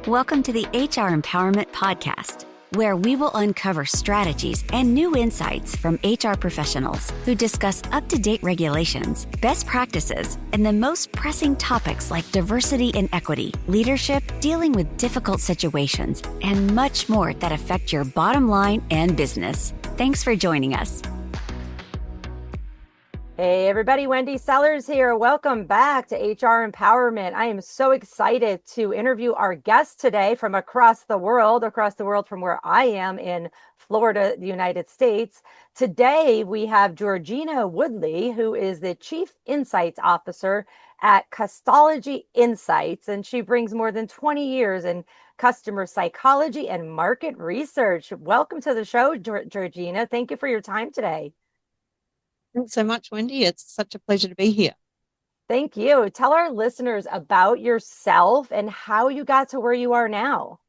Welcome to the HR Empowerment Podcast, where we will uncover strategies and new insights from HR professionals who discuss up-to-date regulations, best practices, and the most pressing topics like diversity and equity, leadership, dealing with difficult situations, and much more that affect your bottom line and business. Thanks for joining us. Hey everybody, Wendy Sellers here. Welcome back to HR Empowerment. I am so excited to interview our guest today from across the world from where I am in Florida, the United States. Today we have Georgina Woodley, who is the Chief Insights Officer at Custology Insights, and she brings more than 20 years in customer psychology and market research. Welcome to the show, Georgina. Thank you for your time today. Thanks so much, Wendy. It's such a pleasure to be here. Thank you. Tell our listeners about yourself and how you got to where you are now.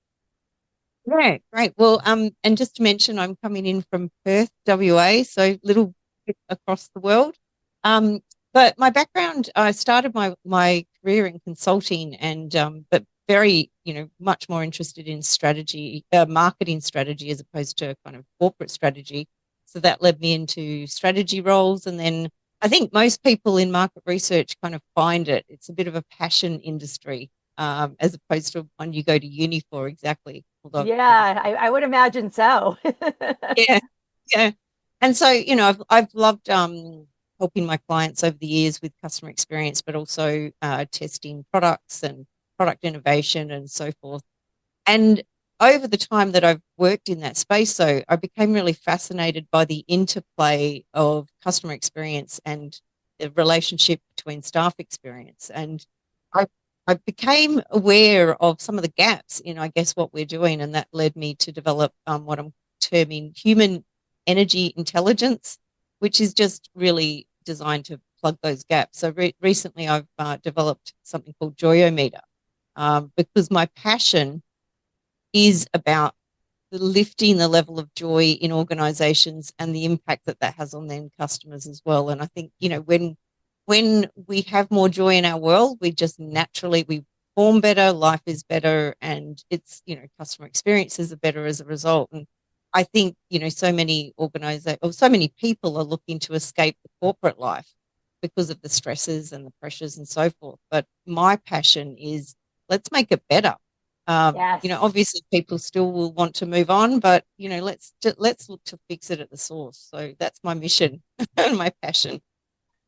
Yeah, great. Well, and just to mention, I'm coming in from Perth, WA, so a little bit across the world. But my background, I started my career in consulting and but very, much more interested in strategy, marketing strategy as opposed to kind of corporate strategy. So that led me into strategy roles. And then I think most people in market research kind of find it's a bit of a passion industry as opposed to one you go to uni for exactly. Yeah, I would imagine so. Yeah. And so, I've loved helping my clients over the years with customer experience, but also testing products and product innovation and so forth. And over the time that I've worked in that space, so I became really fascinated by the interplay of customer experience and the relationship between staff experience. And I became aware of some of the gaps in, I guess, what we're doing. And that led me to develop what I'm terming human energy intelligence, which is just really designed to plug those gaps. So recently I've developed something called Joyometer because my passion is about lifting the level of joy in organizations and the impact that has on their customers as well. And I think, when we have more joy in our world, we just naturally, we perform better, life is better, and it's, customer experiences are better as a result. And I think, so many so many people are looking to escape the corporate life because of the stresses and the pressures and so forth. But my passion is, let's make it better. Yes. Obviously people still will want to move on, but, let's look to fix it at the source. So that's my mission and my passion.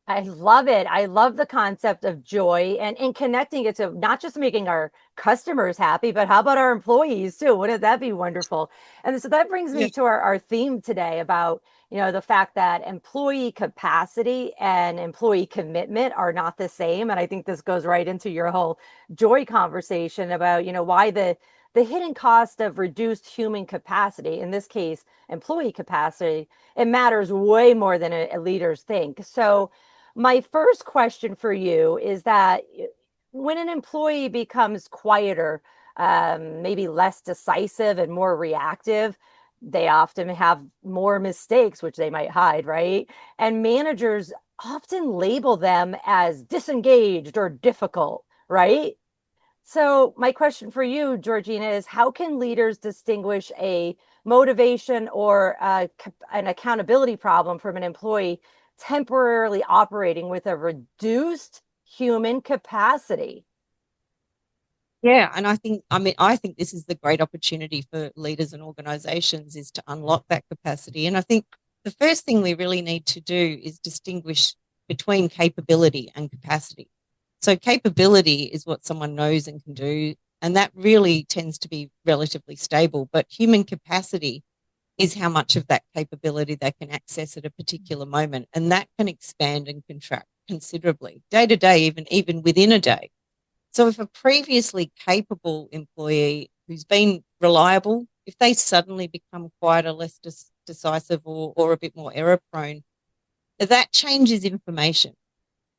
I love it. I love the concept of joy and connecting it to not just making our customers happy, but how about our employees too? Wouldn't that be wonderful? And so that brings me to our theme today about, the fact that employee capacity and employee commitment are not the same. And I think this goes right into your whole joy conversation about, why the hidden cost of reduced human capacity, in this case, employee capacity, it matters way more than leaders think. So my first question for you is that when an employee becomes quieter, maybe less decisive and more reactive, they often have more mistakes, which they might hide, right? And managers often label them as disengaged or difficult, right? So my question for you, Georgina, is how can leaders distinguish a motivation or an accountability problem from an employee temporarily operating with a reduced human capacity? Yeah, and I think this is the great opportunity for leaders and organizations is to unlock that capacity. And I think the first thing we really need to do is distinguish between capability and capacity. So capability is what someone knows and can do, and that really tends to be relatively stable. But human capacity is how much of that capability they can access at a particular moment, and that can expand and contract considerably day to day, even within a day. So if a previously capable employee who's been reliable, if they suddenly become quieter, less decisive or a bit more error prone, that changes information.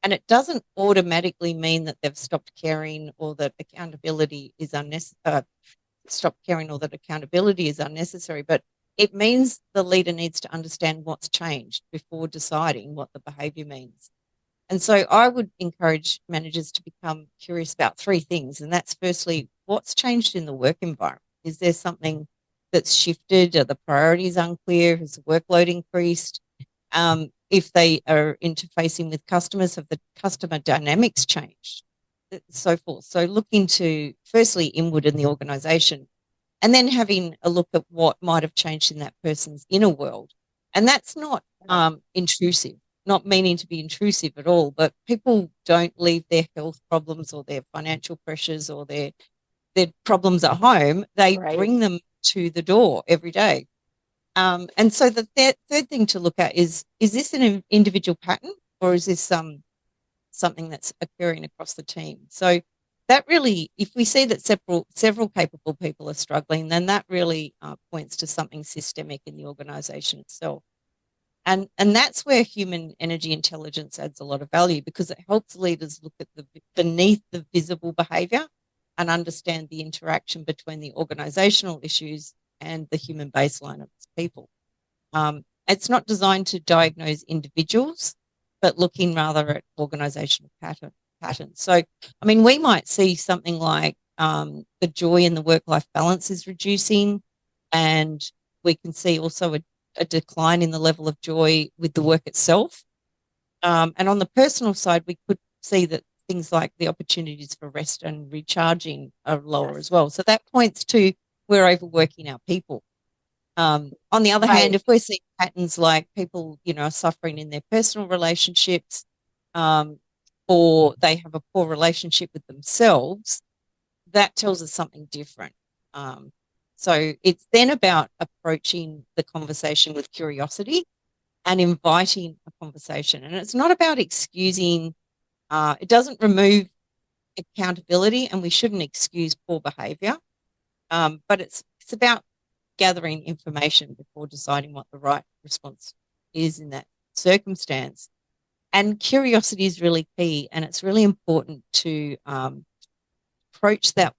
And it doesn't automatically mean that they've stopped caring or that accountability is unnecessary, but it means the leader needs to understand what's changed before deciding what the behavior means. And so I would encourage managers to become curious about three things. And that's firstly, what's changed in the work environment? Is there something that's shifted? Are the priorities unclear? Has the workload increased? If they are interfacing with customers, have the customer dynamics changed? So forth. So look into firstly inward in the organization, and then having a look at what might have changed in that person's inner world. And that's not intrusive, not meaning to be intrusive at all, but people don't leave their health problems or their financial pressures or their problems at home. They bring them to the door every day. And so the third thing to look at is this an individual pattern, or is this something that's occurring across the team? So that really, if we see that several capable people are struggling, then that really points to something systemic in the organization itself. And that's where human energy intelligence adds a lot of value, because it helps leaders look at the beneath the visible behavior and understand the interaction between the organizational issues and the human baseline of its people. It's not designed to diagnose individuals, but looking rather at organizational patterns. So, I mean, we might see something like the joy in the work-life balance is reducing, and we can see also a decline in the level of joy with the work itself. And on the personal side, we could see that things like the opportunities for rest and recharging are lower as well. So that points to we're overworking our people. On the other hand, if we're seeing patterns like people, are suffering in their personal relationships, or they have a poor relationship with themselves, that tells us something different. So it's then about approaching the conversation with curiosity and inviting a conversation. And it's not about excusing, it doesn't remove accountability, and we shouldn't excuse poor behavior. But it's about gathering information before deciding what the right response is in that circumstance. And curiosity is really key, and it's really important to approach that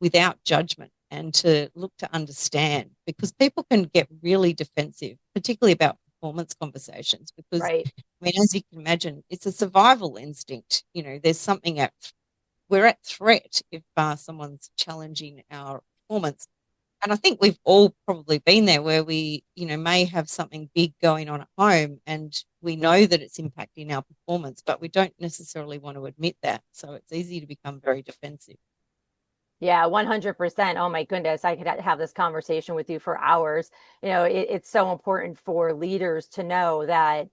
without judgment and to look to understand, because people can get really defensive, particularly about performance conversations, because I mean, as you can imagine, it's a survival instinct. There's something we're at threat if someone's challenging our performance. And I think we've all probably been there, where we, may have something big going on at home and we know that it's impacting our performance, but we don't necessarily want to admit that. So it's easy to become very defensive. Yeah, 100%. Oh my goodness, I could have this conversation with you for hours. It's so important for leaders to know that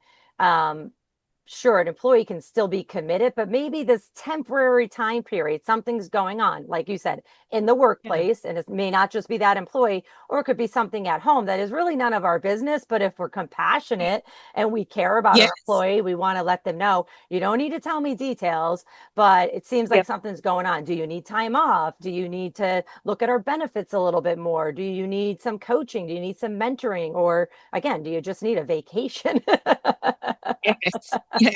sure, an employee can still be committed, but maybe this temporary time period, something's going on, like you said, in the workplace, and it may not just be that employee, or it could be something at home that is really none of our business. But if we're compassionate and we care about our employee, we want to let them know, you don't need to tell me details, but it seems like something's going on. Do you need time off? Do you need to look at our benefits a little bit more? Do you need some coaching? Do you need some mentoring? Or again, do you just need a vacation? Yes. Yeah.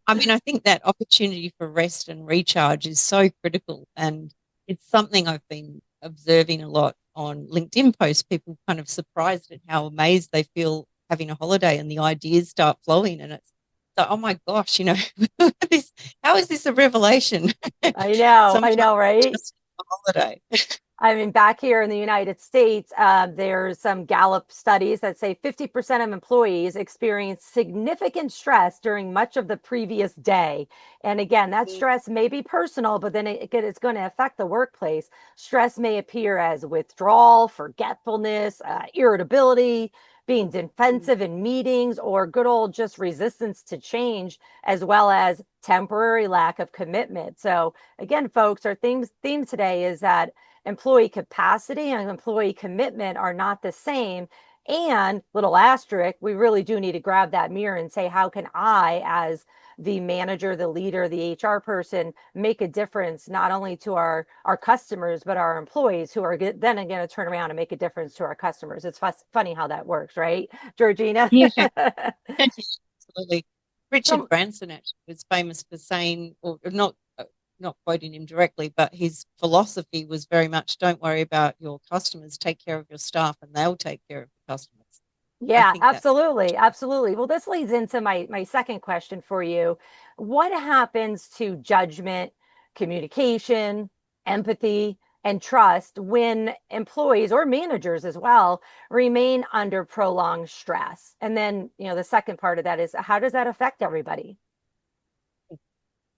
I mean, I think that opportunity for rest and recharge is so critical. And it's something I've been observing a lot on LinkedIn posts. People kind of surprised at how amazed they feel having a holiday, and the ideas start flowing. And it's like, oh my gosh, how is this a revelation? I know, right? Just a holiday. I mean, back here in the United States, there's some Gallup studies that say 50% of employees experience significant stress during much of the previous day. And again, that stress may be personal, but then it's going to affect the workplace. Stress may appear as withdrawal, forgetfulness, irritability, being defensive in meetings, or good old just resistance to change, as well as temporary lack of commitment. So again, folks, our theme today is that employee capacity and employee commitment are not the same. And little asterisk, we really do need to grab that mirror and say, how can I, as the manager, the leader, the HR person, make a difference not only to our customers, but our employees, who are then going to turn around and make a difference to our customers. It's funny how that works, right, Georgina? Yeah, absolutely. Richard Branson actually was famous for saying, or not quoting him directly, but his philosophy was very much, don't worry about your customers, take care of your staff, and they'll take care of the customers. Yeah, absolutely. Absolutely. Well, this leads into my second question for you. What happens to judgment, communication, empathy, and trust when employees or managers as well remain under prolonged stress? And then, the second part of that is, how does that affect everybody?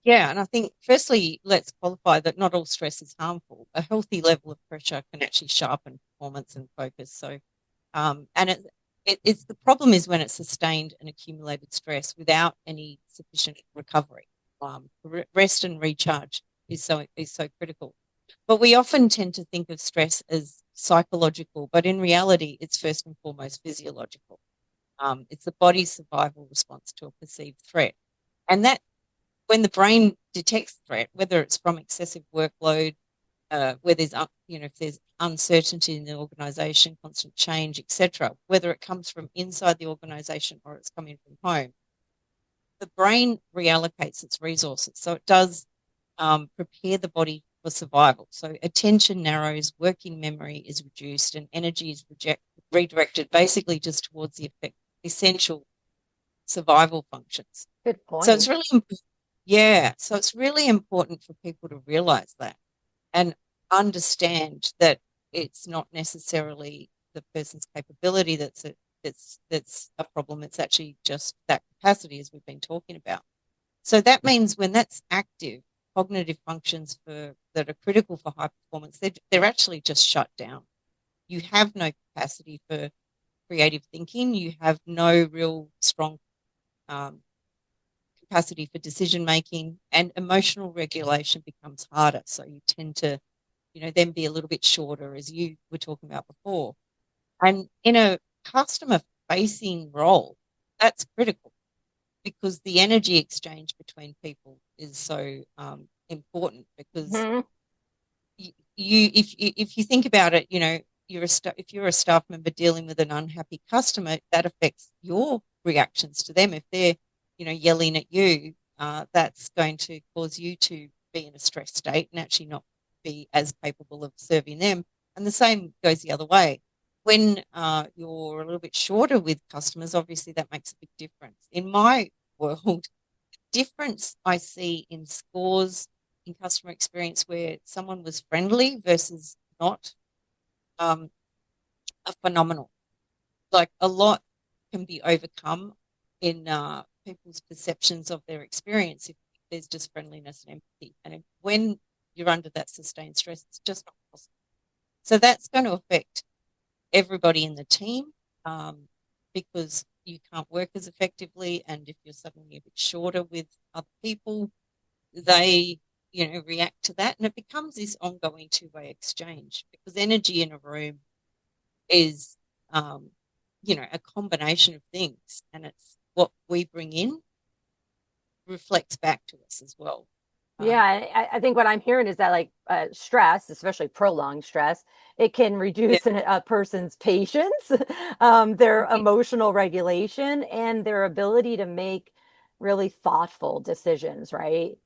Yeah, and I think firstly, let's qualify that not all stress is harmful. A healthy level of pressure can actually sharpen performance and focus. So, and it's the problem is when it's sustained and accumulated stress without any sufficient recovery. Rest and recharge is so critical. But we often tend to think of stress as psychological, but in reality, it's first and foremost physiological. It's the body's survival response to a perceived threat. And that when the brain detects threat, whether it's from excessive workload, where there's, if there's uncertainty in the organization, constant change, etc., whether it comes from inside the organization or it's coming from home, the brain reallocates its resources. So it does prepare the body for survival. So attention narrows, working memory is reduced, and energy is redirected basically just towards the essential survival functions. Good point. So it's really important. Yeah. So it's really important for people to realize that and understand that it's not necessarily the person's capability that's a problem. It's actually just that capacity, as we've been talking about. So that means when that's active, cognitive functions that are critical for high performance, they're actually just shut down. You have no capacity for creative thinking. You have no real strong capacity for decision making, and emotional regulation becomes harder. So you tend to, then be a little bit shorter, as you were talking about before. And in a customer facing role, that's critical because the energy exchange between people is so important because if you think about it, if you're a staff member dealing with an unhappy customer, that affects your reactions to them. If they're, yelling at you, that's going to cause you to be in a stress state and actually not be as capable of serving them. And the same goes the other way. When you're a little bit shorter with customers, obviously that makes a big difference. In my world, difference I see in scores in customer experience where someone was friendly versus not are phenomenal. Like a lot can be overcome in people's perceptions of their experience if there's just friendliness and empathy. And when you're under that sustained stress, it's just not possible. So that's going to affect everybody in the team because you can't work as effectively. And if you're suddenly a bit shorter with other people, they, react to that. And it becomes this ongoing two-way exchange because energy in a room is, a combination of things. And it's what we bring in reflects back to us as well. Yeah, I think what I'm hearing is that like stress, especially prolonged stress, it can reduce a person's patience, their emotional regulation, and their ability to make really thoughtful decisions, right?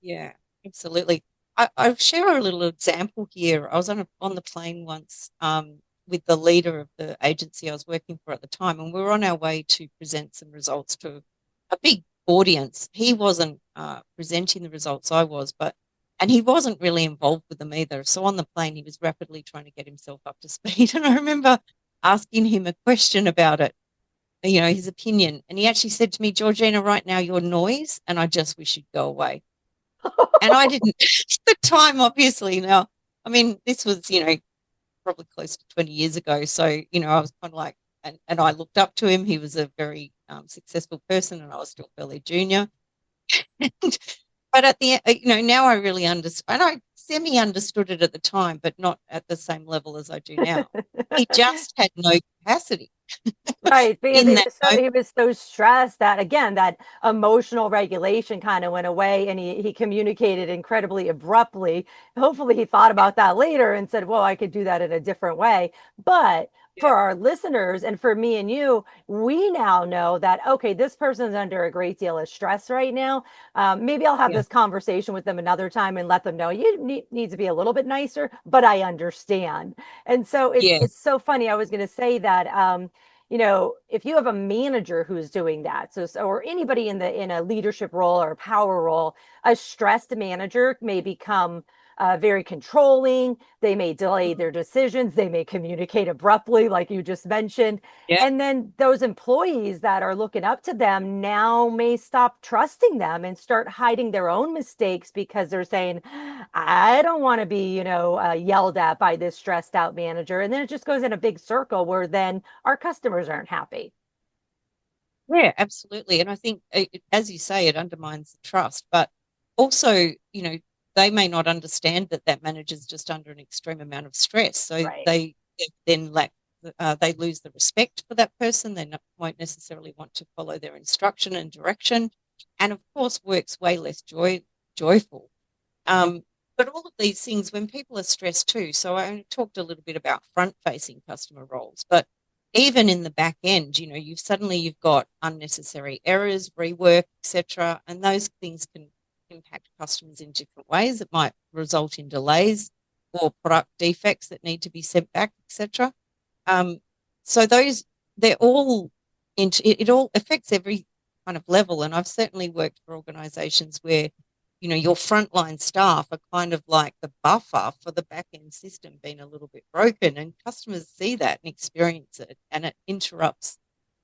Yeah, absolutely. I'll share a little example here. I was on the plane once with the leader of the agency I was working for at the time, and we were on our way to present some results to a big audience. He wasn't presenting the results, I was, and he wasn't really involved with them either. So on the plane, he was rapidly trying to get himself up to speed. And I remember asking him a question about it, his opinion. And he actually said to me, Georgina, right now you're noise, and I just wish you'd go away. And I didn't at the time, obviously. Now, I mean, this was, probably close to 20 years ago. So, I was kind of like, and I looked up to him. He was a very successful person, and I was still fairly junior. But at the end, now I really understand. And I semi-understood it at the time, but not at the same level as I do now. He just had no capacity. Right, because in that he was so stressed that again that emotional regulation kind of went away, and he communicated incredibly abruptly. Hopefully, he thought about that later and said, "Well, I could do that in a different way." But for our listeners and for me and you, we now know that okay, this person's under a great deal of stress right now. Maybe I'll have this conversation with them another time and let them know you need to be a little bit nicer, but I understand. And so it's so funny. I was going to say that. If you have a manager who's doing that, so or anybody in a leadership role or power role, a stressed manager may become very controlling. They may delay their decisions. They may communicate abruptly, like you just mentioned. Yeah. And then those employees that are looking up to them now may stop trusting them and start hiding their own mistakes because they're saying, I don't want to be, yelled at by this stressed out manager. And then it just goes in a big circle where then our customers aren't happy. Yeah, absolutely. And I think, as you say, it undermines the trust. But also, they may not understand that that manager's just under an extreme amount of stress. So Right. they then they lose the respect for that person. They won't necessarily want to follow their instruction and direction. And of course, work's way less joyful. But all of these things, when people are stressed too, so I talked a little bit about front-facing customer roles, but even in the back end, you've got unnecessary errors, rework, etc., and those things can impact customers in different ways. It might result in delays or product defects that need to be sent back, etc. So they're all it all affects every kind of level, and I've certainly worked for organisations where your frontline staff are kind of like the buffer for the back end system being a little bit broken, and customers see that and experience it, and it interrupts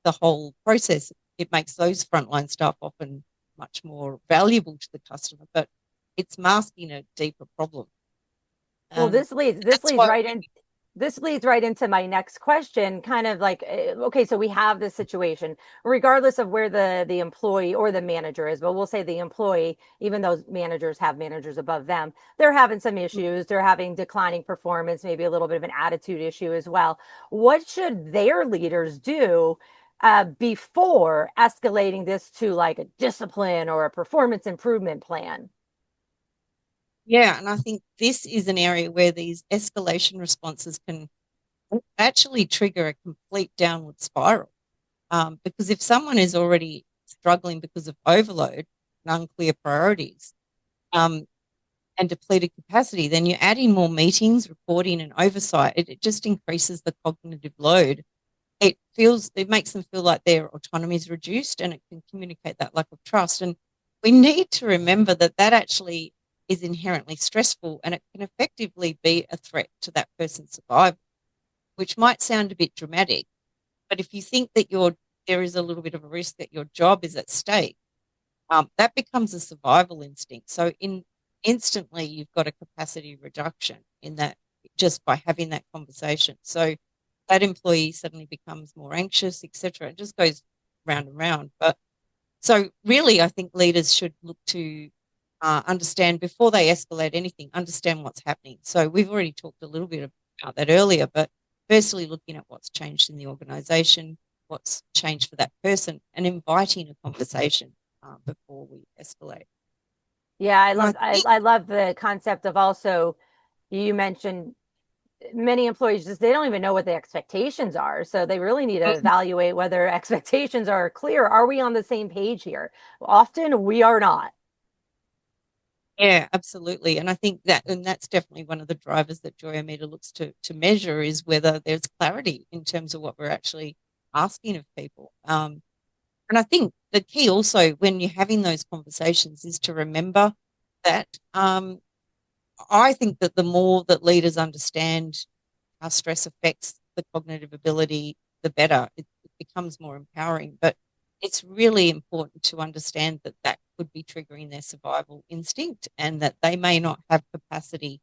the whole process. It makes those frontline staff often much more valuable to the customer, but it's masking a deeper problem. Well, this That's leads why right in. This leads right into my next question, kind of like, okay, so we have this situation, regardless of where the employee or the manager is, but we'll say the employee, even though managers have managers above them, they're having some issues. They're having declining performance, maybe a little bit of an attitude issue as well. What should their leaders do before escalating this to like a discipline or a performance improvement plan? Yeah, and I think this is an area where these escalation responses can actually trigger a complete downward spiral. Because if someone is already struggling because of overload and unclear priorities, and depleted capacity, then you're adding more meetings, reporting, and oversight. It just increases the cognitive load. It makes them feel like their autonomy is reduced, and it can communicate that lack of trust. And we need to remember that actually is inherently stressful, and it can effectively be a threat to that person's survival, which might sound a bit dramatic, but if you think that there is a little bit of a risk that your job is at stake, that becomes a survival instinct. So instantly you've got a capacity reduction in that just by having that conversation. So that employee suddenly becomes more anxious, etc. It just goes round and round. But so really, I think leaders should look to understand before they escalate anything, understand what's happening. So we've already talked a little bit about that earlier, but firstly, looking at what's changed in the organisation, what's changed for that person, and inviting a conversation before we escalate. Yeah, I I love the concept of also, you mentioned many employees just they don't even know what the expectations are. So they really need to think, evaluate whether expectations are clear. Are we on the same page here? Often we are not. yeah, absolutely. And I think that's definitely one of the drivers that Joyometer looks to measure is whether there's clarity in terms of what we're actually asking of people. And I think the key also when you're having those conversations is to remember that I think that the more that leaders understand how stress affects the cognitive ability, the better. It becomes more empowering. But it's really important to understand that could be triggering their survival instinct and that they may not have capacity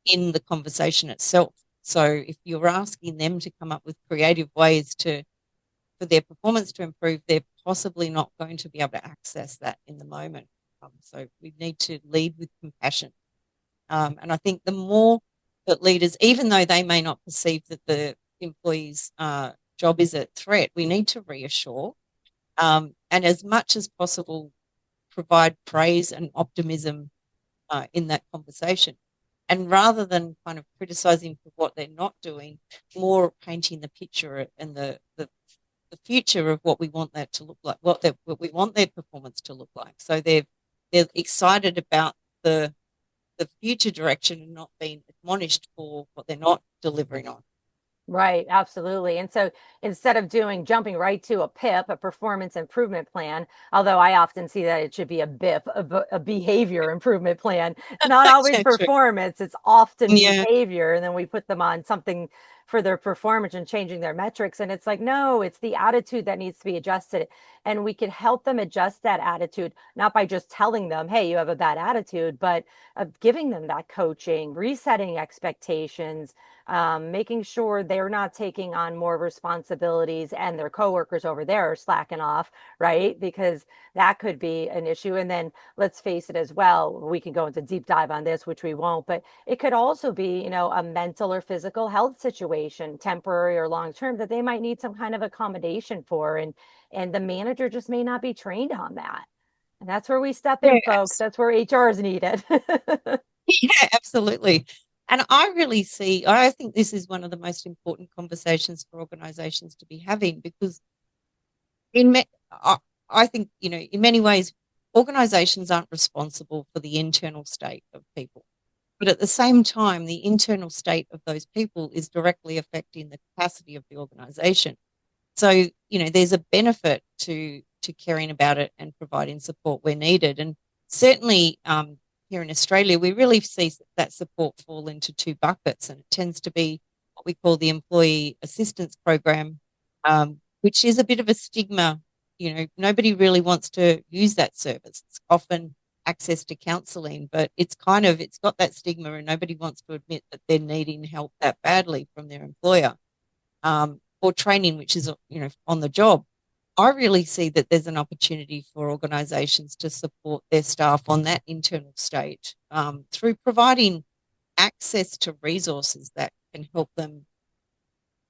in the conversation itself. So if you're asking them to come up with creative ways for their performance to improve, they're possibly not going to be able to access that in the moment. So we need to lead with compassion. And I think the more that leaders, even though they may not perceive that the employee's job is a threat, we need to reassure and as much as possible provide praise and optimism in that conversation. And rather than kind of criticizing for what they're not doing, more painting the picture and the future of what we want that to look like, what we want their performance to look like. So they're excited about the future direction and not being admonished for what they're not delivering on. Right, absolutely. And so instead of jumping right to a PIP, a performance improvement plan, although I often see that it should be a BIP, a behavior improvement plan. It's not always Yeah, true. performance, it's often Yeah. behavior. And then we put them on something for their performance and changing their metrics. And it's like, no, it's the attitude that needs to be adjusted. And we can help them adjust that attitude, not by just telling them, hey, you have a bad attitude, but of giving them that coaching, resetting expectations, making sure they're not taking on more responsibilities and their coworkers over there are slacking off, right? Because that could be an issue. And then let's face it as well, we can go into deep dive on this, which we won't, but it could also be, a mental or physical health situation, temporary or long term, that they might need some kind of accommodation for. And the manager just may not be trained on that. And that's where we step in, Yeah, folks. That's where HR is needed. yeah, absolutely. And I think this is one of the most important conversations for organizations to be having because in me, I think, in many ways, organizations aren't responsible for the internal state of people. But at the same time, the internal state of those people is directly affecting the capacity of the organization. So, there's a benefit to caring about it and providing support where needed. And certainly here in Australia, we really see that support fall into two buckets, and it tends to be what we call the employee assistance program, which is a bit of a stigma. Nobody really wants to use that service. It's often access to counselling, but it's got that stigma, and nobody wants to admit that they're needing help that badly from their employer. Or training, which is, on the job. I really see that there's an opportunity for organisations to support their staff on that internal state through providing access to resources that can help them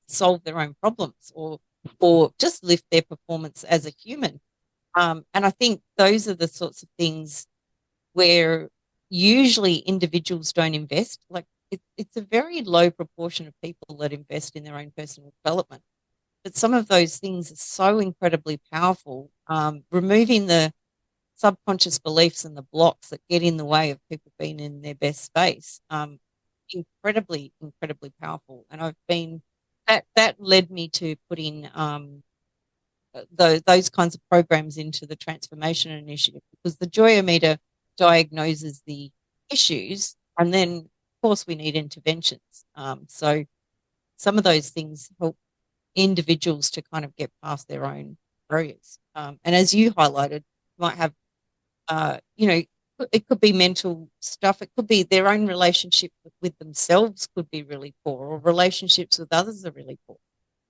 solve their own problems or just lift their performance as a human. And I think those are the sorts of things where usually individuals don't invest. Like it's a very low proportion of people that invest in their own personal development. But some of those things are so incredibly powerful. Removing the subconscious beliefs and the blocks that get in the way of people being in their best space, incredibly, incredibly powerful. And that led me to putting those kinds of programs into the transformation initiative because the Joyometer diagnoses the issues, and then of course we need interventions. So some of those things help individuals to kind of get past their own barriers. And as you highlighted, might have, it could be mental stuff. It could be their own relationship with themselves could be really poor, or relationships with others are really poor.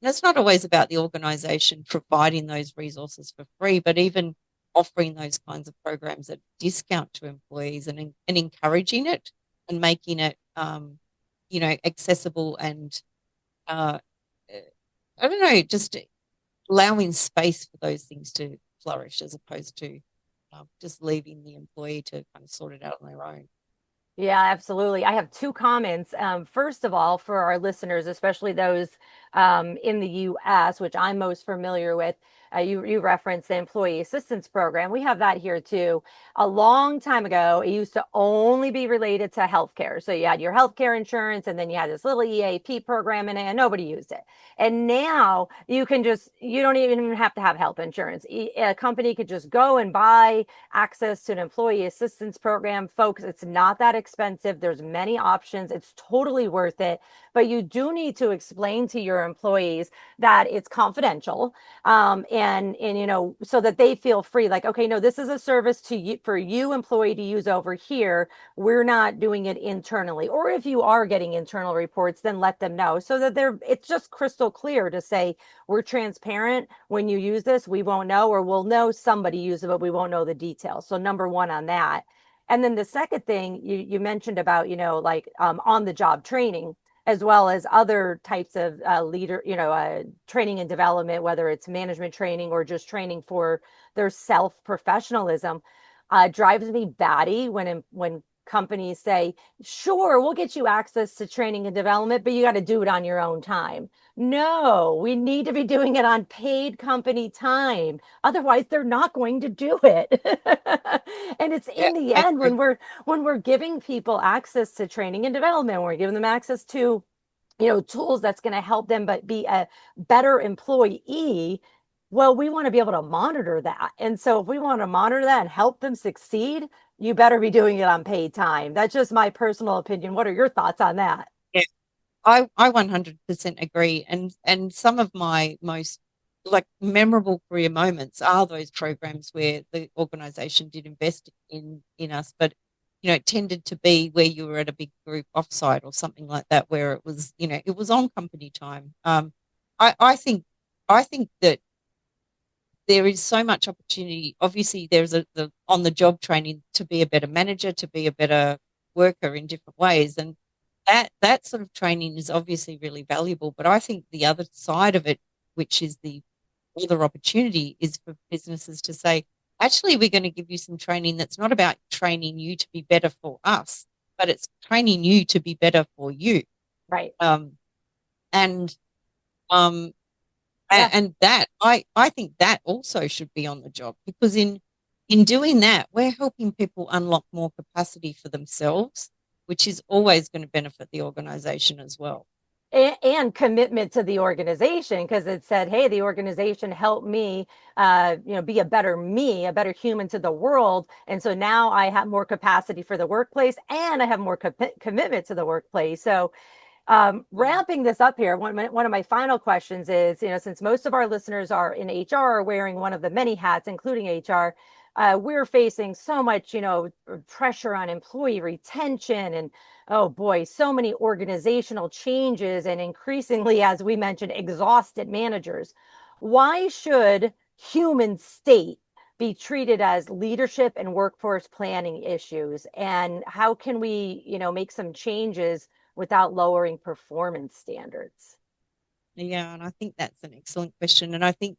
And it's not always about the organisation providing those resources for free, but even offering those kinds of programs at discount to employees and encouraging it and making it, accessible and, I don't know, just allowing space for those things to flourish as opposed to just leaving the employee to kind of sort it out on their own. Yeah, absolutely. I have two comments. First of all, for our listeners, especially those in the US, which I'm most familiar with, you referenced the employee assistance program. We have that here too. A long time ago, it used to only be related to healthcare. So you had your healthcare insurance, and then you had this little EAP program in it, and nobody used it. And now you don't even have to have health insurance. A company could just go and buy access to an employee assistance program. Folks, it's not that expensive. There's many options. It's totally worth it. But you do need to explain to your employees that it's confidential, and so that they feel free. Like, okay, no, this is a service to you, for you employee to use over here. We're not doing it internally. Or if you are getting internal reports, then let them know so that it's just crystal clear to say, we're transparent. When you use this, we won't know, or we'll know somebody used it, but we won't know the details. So number one on that. And then the second thing you mentioned about, on the job training, as well as other types of training and development, whether it's management training or just training for their self-professionalism, drives me batty when companies say, sure, we'll get you access to training and development, but you got to do it on your own time. No, we need to be doing it on paid company time. Otherwise, they're not going to do it. And it's Yeah, in the I end agree. when we're giving people access to training and development, we're giving them access to tools that's going to help them but be a better employee, well, we want to be able to monitor that. And so if we want to monitor that and help them succeed, you better be doing it on paid time. That's just my personal opinion. What are your thoughts on that? Yeah, I 100% agree. And some of my most like memorable career moments are those programs where the organization did invest in us, but it tended to be where you were at a big group offsite or something like that, where it was, it was on company time. I think that there is so much opportunity. Obviously, there's the on the job training to be a better manager, to be a better worker in different ways, and that sort of training is obviously really valuable. But I think the other side of it, which is the other opportunity, is for businesses to say, actually, we're going to give you some training that's not about training you to be better for us, but it's training you to be better for you. Right. And Yeah. and that I think that also should be on the job, because in doing that, we're helping people unlock more capacity for themselves, which is always going to benefit the organization as well. And commitment to the organization, because it said, hey, the organization helped me be a better me, a better human to the world, and so now I have more capacity for the workplace and I have more commitment to the workplace. So wrapping this up here, one of my final questions is, since most of our listeners are in HR, wearing one of the many hats, including HR, we're facing so much, pressure on employee retention and, oh boy, so many organizational changes and increasingly, as we mentioned, exhausted managers. Why should human state be treated as leadership and workforce planning issues? And how can we, make some changes without lowering performance standards? Yeah, and I think that's an excellent question. And I think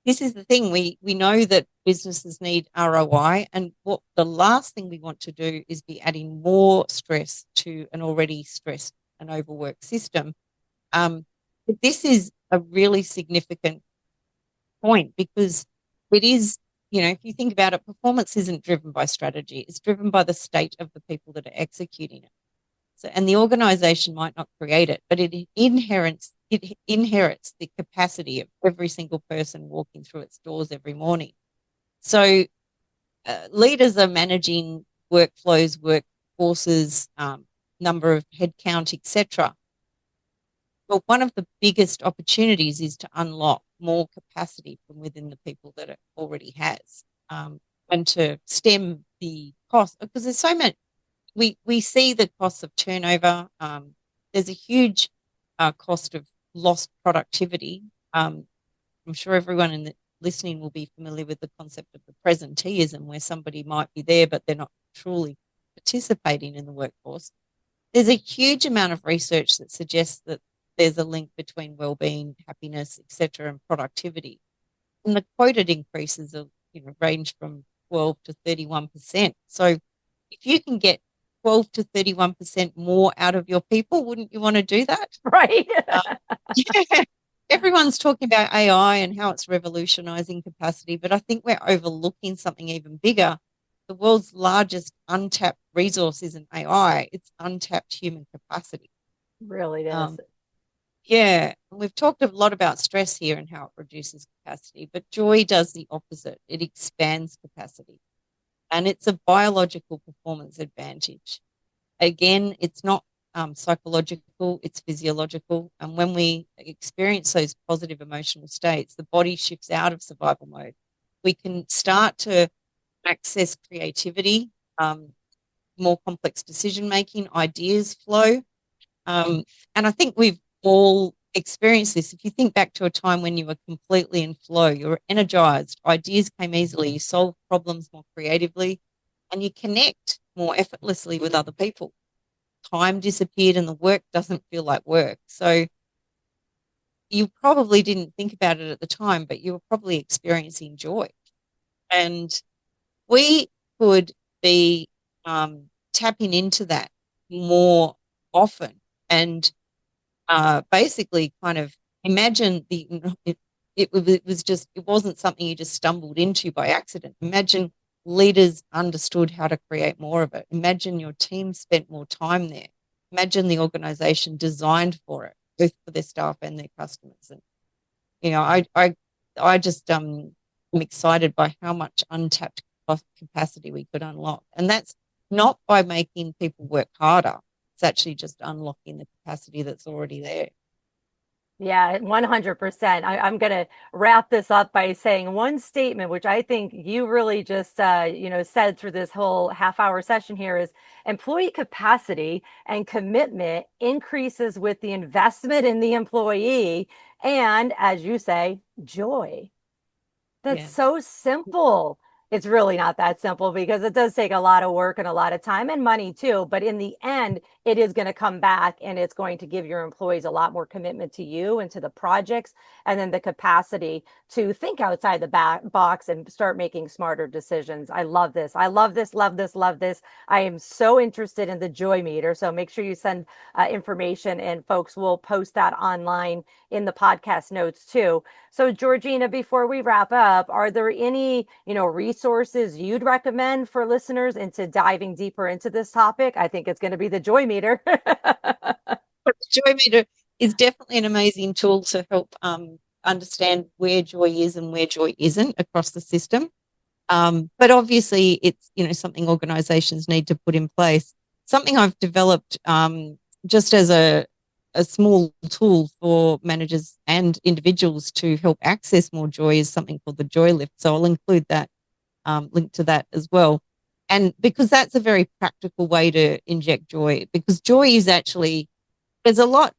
this is the thing, we know that businesses need ROI, and what the last thing we want to do is be adding more stress to an already stressed and overworked system. But this is a really significant point, because it is, if you think about it, performance isn't driven by strategy, it's driven by the state of the people that are executing it. So, and the organization might not create it, but it inherits the capacity of every single person walking through its doors every morning. So leaders are managing workflows, workforces, number of headcount, etc. But one of the biggest opportunities is to unlock more capacity from within the people that it already has, and to stem the cost, because there's so much. We see the costs of turnover. There's a huge cost of lost productivity. I'm sure everyone listening will be familiar with the concept of the presenteeism, where somebody might be there, but they're not truly participating in the workforce. There's a huge amount of research that suggests that there's a link between well-being, happiness, etc., and productivity. And the quoted increases are, range from 12 to 31%. So if you can get 12 to 31% more out of your people, wouldn't you want to do that? Right. Yeah. Everyone's talking about AI and how it's revolutionizing capacity, but I think we're overlooking something even bigger. The world's largest untapped resource isn't AI, it's untapped human capacity. Really is. Yeah, we've talked a lot about stress here and how it reduces capacity, but joy does the opposite. It expands capacity, and it's a biological performance advantage. Again, it's not psychological, it's physiological. And when we experience those positive emotional states, the body shifts out of survival mode. We can start to access creativity, more complex decision making, ideas flow. And I think we've all experienced this. If you think back to a time when you were completely in flow, you were energized, ideas came easily, you solve problems more creatively, and you connect more effortlessly with other people. Time disappeared and the work doesn't feel like work. So you probably didn't think about it at the time, but you were probably experiencing joy. And we could be tapping into that more often, and basically kind of imagine it wasn't something you just stumbled into by accident. Imagine leaders understood how to create more of it. Imagine your team spent more time there. imagine the organization designed for it, both for their staff and their customers. And I just am excited by how much untapped capacity we could unlock, and that's not by making people work harder. It's actually just unlocking the capacity that's already there. Yeah, 100%. I'm going to wrap this up by saying one statement, which I think you really just, said through this whole half-hour session here is employee capacity and commitment increases with the investment in the employee. And as you say, joy. That's Yeah. so simple. It's really not that simple because it does take a lot of work and a lot of time and money too. But in the end, it is going to come back and it's going to give your employees a lot more commitment to you and to the projects, and then the capacity to think outside the box and start making smarter decisions. I love this. I love this, love this, love this. I am so interested in the joy meter. So make sure you send information, and folks will post that online in the podcast notes too. So Georgina, before we wrap up, are there any, resources you'd recommend for listeners into diving deeper into this topic? I think it's going to be the joy meter. But the joy meter is definitely an amazing tool to help understand where joy is and where joy isn't across the system. But obviously, it's something organisations need to put in place. Something I've developed just as a small tool for managers and individuals to help access more joy is something called the Joy Lift. So I'll include that link to that as well. And because that's a very practical way to inject joy, because joy is actually, there's a lot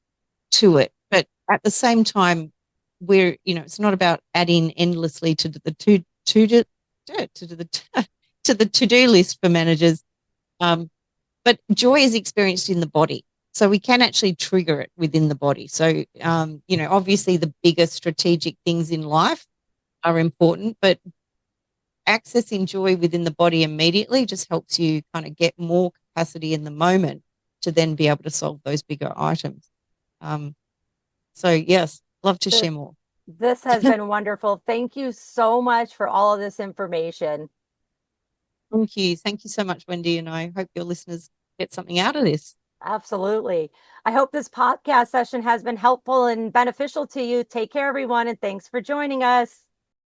to it, but at the same time, it's not about adding endlessly to the to-do list for managers. But joy is experienced in the body. So we can actually trigger it within the body. So, obviously the bigger strategic things in life are important, but accessing joy within the body immediately just helps you kind of get more capacity in the moment to then be able to solve those bigger items. So yes, love to share more. This has been wonderful. Thank you so much for all of this information. Thank you. Thank you so much, Wendy. And I hope your listeners get something out of this. Absolutely. I hope this podcast session has been helpful and beneficial to you. Take care, everyone, and thanks for joining us.